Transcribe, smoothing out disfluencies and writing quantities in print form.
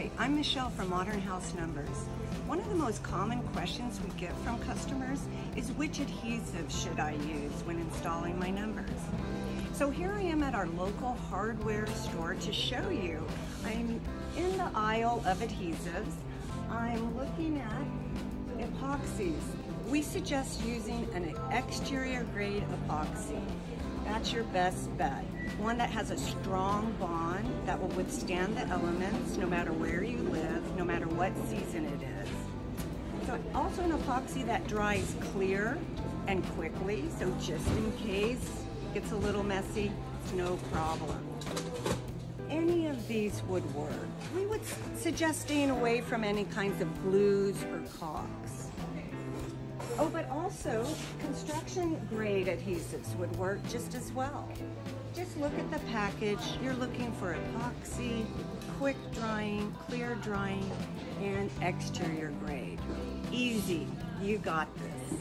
Hi, I'm Michelle from Modern House Numbers. One of the most common questions we get from customers is which adhesive should I use when installing my numbers? So here I am at our local hardware store to show you. I'm in the aisle of adhesives. I'm looking at epoxies. We suggest using an exterior grade epoxy. That's your best bet. One that has a strong bond that will withstand the elements no matter where you live, no matter what season it is. So also an epoxy that dries clear and quickly, so just in case it gets a little messy, it's no problem. Any of these would work. We would suggest staying away from any kinds of glues or caulks. Oh, but also construction grade adhesives would work just as well. Just look at the package. You're looking for epoxy, quick drying, clear drying, and exterior grade. Easy, you got this.